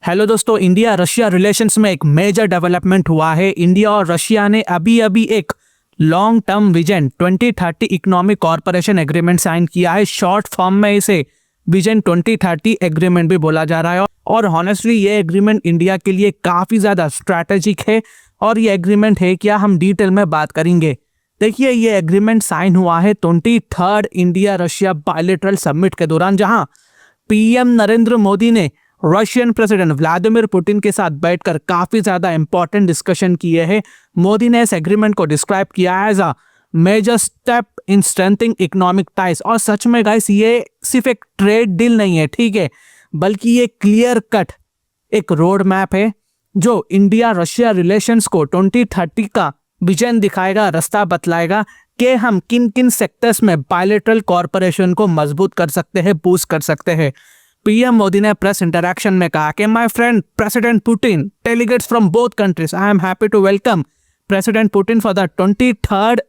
Hello दोस्तों, India Russia relations में एक मेजर डेवलपमेंट हुआ है। इंडिया और रशिया ने अभी एक long term vision 2030 economic corporation agreement sign किया है। शॉर्ट फॉर्म में इसे विजन 2030 एग्रीमेंट भी बोला जा रहा है। और हॉनेस्टली ये एग्रीमेंट इंडिया के लिए काफ़ी ज़्यादा स्ट्रैटेजिक है। और ये एग्रीमेंट है क्या, हम डिटेल में बात करेंगे। देखिए, ये एग्रीमेंट साइन हुआ है 23rd India Russia bilateral summit के दौरान, जहां पीएम नरेंद्र मोदी ने रशियन प्रेसिडेंट व्लादिमीर पुतिन के साथ बैठकर काफी ज्यादा इंपॉर्टेंट डिस्कशन किए हैं। मोदी ने इस एग्रीमेंट को डिस्क्राइब किया as a major step in strengthening economic ties. और सच में गाइस, ये सिर्फ एक ट्रेड डील नहीं है, ठीक है, बल्कि ये क्लियर कट एक रोड मैप है जो इंडिया रशिया रिलेशंस को 2030 का विजन दिखाएगा, रास्ता बतलाएगा कि हम किन किन सेक्टर्स में बायलैटरल कॉर्पोरेशन को मजबूत कर सकते हैं, बूस्ट कर सकते हैं। पीएम मोदी ने प्रेस इंटरैक्शन में कहा कि my friend president Putin, delegates from both countries, I am happy to welcome president Putin for the 23rd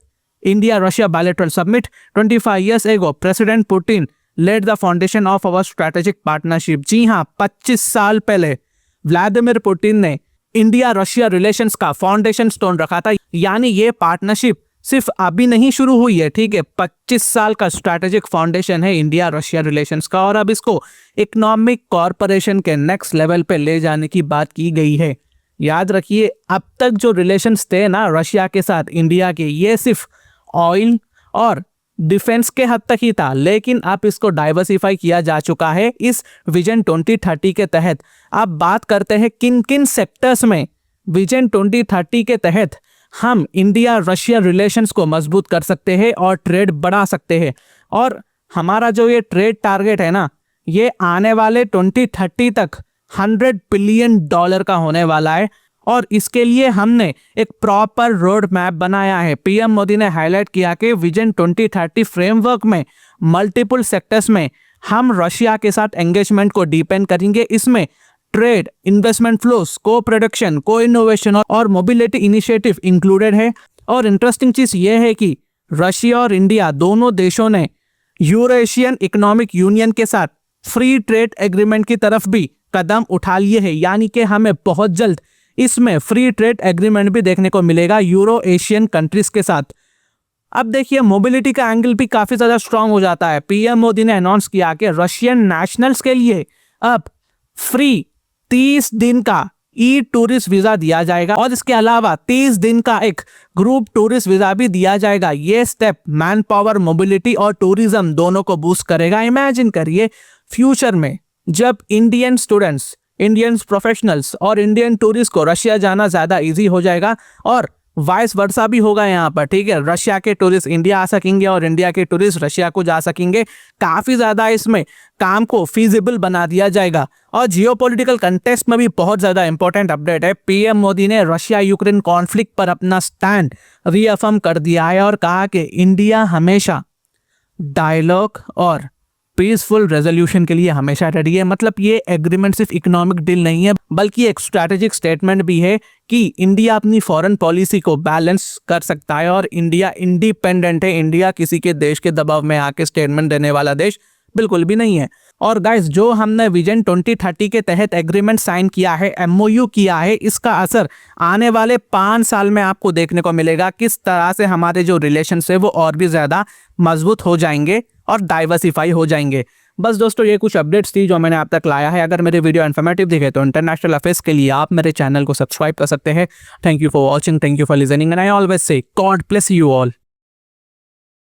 India Russia bilateral summit. 25 years ago president Putin led the foundation of our strategic partnership. जी हाँ, 25 साल पहले Vladimir Putin ने India Russia relations का foundation stone रखा था। यानी ये पार्टनरशिप सिर्फ अभी नहीं शुरू हुई है, ठीक है, 25 साल का स्ट्रैटेजिक फाउंडेशन है इंडिया रशिया रिलेशंस का। और अब इसको इकोनॉमिक कॉर्पोरेशन के नेक्स्ट लेवल पे ले जाने की बात की गई है। याद रखिए, अब तक जो रिलेशंस थे ना रशिया के साथ इंडिया के, ये सिर्फ ऑयल और डिफेंस के हद तक ही था, लेकिन अब इसको डाइवर्सिफाई किया जा चुका है इस विजन 2030 के तहत। अब बात करते हैं किन किन सेक्टर्स में विजन 2030 के तहत हम इंडिया रशिया रिलेशंस को मजबूत कर सकते हैं और ट्रेड बढ़ा सकते हैं। और हमारा जो ये ट्रेड टारगेट है ना, ये आने वाले 2030 तक $100 बिलियन का होने वाला है। और इसके लिए हमने एक प्रॉपर रोड मैप बनाया है। पीएम मोदी ने हाईलाइट किया कि विजन 2030 फ्रेमवर्क में मल्टीपल सेक्टर्स में हम रशिया के साथ एंगेजमेंट को डीपेंड करेंगे। इसमें ट्रेड, इन्वेस्टमेंट फ्लोस, को प्रोडक्शन, को इनोवेशन और मोबिलिटी इनिशिएटिव इंक्लूडेड है। और इंटरेस्टिंग चीज ये है कि रशिया और इंडिया दोनों देशों ने यूरेशियन इकोनॉमिक यूनियन के साथ फ्री ट्रेड एग्रीमेंट की तरफ भी कदम उठा लिए हैं। यानी कि हमें बहुत जल्द इसमें फ्री ट्रेड एग्रीमेंट भी देखने को मिलेगा यूरो एशियन कंट्रीज के साथ। अब देखिए, मोबिलिटी का एंगल भी काफी ज्यादा स्ट्रांग हो जाता है। पीएम मोदी ने अनाउंस किया कि रशियन नेशनल्स के लिए अब फ्री 30 दिन का ई टूरिस्ट वीजा दिया जाएगा और इसके अलावा 30 दिन का एक ग्रुप टूरिस्ट वीजा भी दिया जाएगा। ये स्टेप मैन पावर, मोबिलिटी और टूरिज्म दोनों को बूस्ट करेगा। इमेजिन करिए, फ्यूचर में जब इंडियन स्टूडेंट्स, इंडियन प्रोफेशनल्स और इंडियन टूरिस्ट को रशिया जाना ज्यादा इजी हो जाएगा और वाइस वर्सा भी होगा यहाँ पर, ठीक है। रशिया के टूरिस्ट इंडिया आ सकेंगे और इंडिया के टूरिस्ट रशिया को जा सकेंगे। काफी ज्यादा इसमें काम को फीजिबल बना दिया जाएगा। और जियोपॉलिटिकल कंटेक्स्ट में भी बहुत ज्यादा इंपॉर्टेंट अपडेट है। पीएम मोदी ने रशिया यूक्रेन कॉन्फ्लिक्ट पर अपना स्टैंड रीअफर्म कर दिया है और कहा कि इंडिया हमेशा डायलॉग और पीसफुल रेजोल्यूशन के लिए हमेशा रेडी है। मतलब ये एग्रीमेंट सिर्फ इकोनॉमिक डील नहीं है, बल्कि एक स्ट्रैटेजिक स्टेटमेंट भी है कि इंडिया अपनी फॉरेन पॉलिसी को बैलेंस कर सकता है और इंडिया इंडिपेंडेंट है। इंडिया किसी के देश के दबाव में आके स्टेटमेंट देने वाला देश बिल्कुल भी नहीं है। और गाइस, जो हमने विजन 2030 के तहत एग्रीमेंट साइन किया है, एमओयू किया है, इसका असर आने वाले 5 साल में आपको देखने को मिलेगा। किस तरह से हमारे जो रिलेशन है वो और भी ज्यादा मजबूत हो जाएंगे और डाइवर्सिफाई हो जाएंगे। बस दोस्तों, ये कुछ अपडेट्स थी जो मैंने आप तक लाया है। अगर मेरे वीडियो इन्फॉर्मेटिव दिखे तो इंटरनेशनल अफेयर्स के लिए आप मेरे चैनल को सब्सक्राइब कर सकते हैं। Thank you for watching, thank you for listening and I always say God bless you all.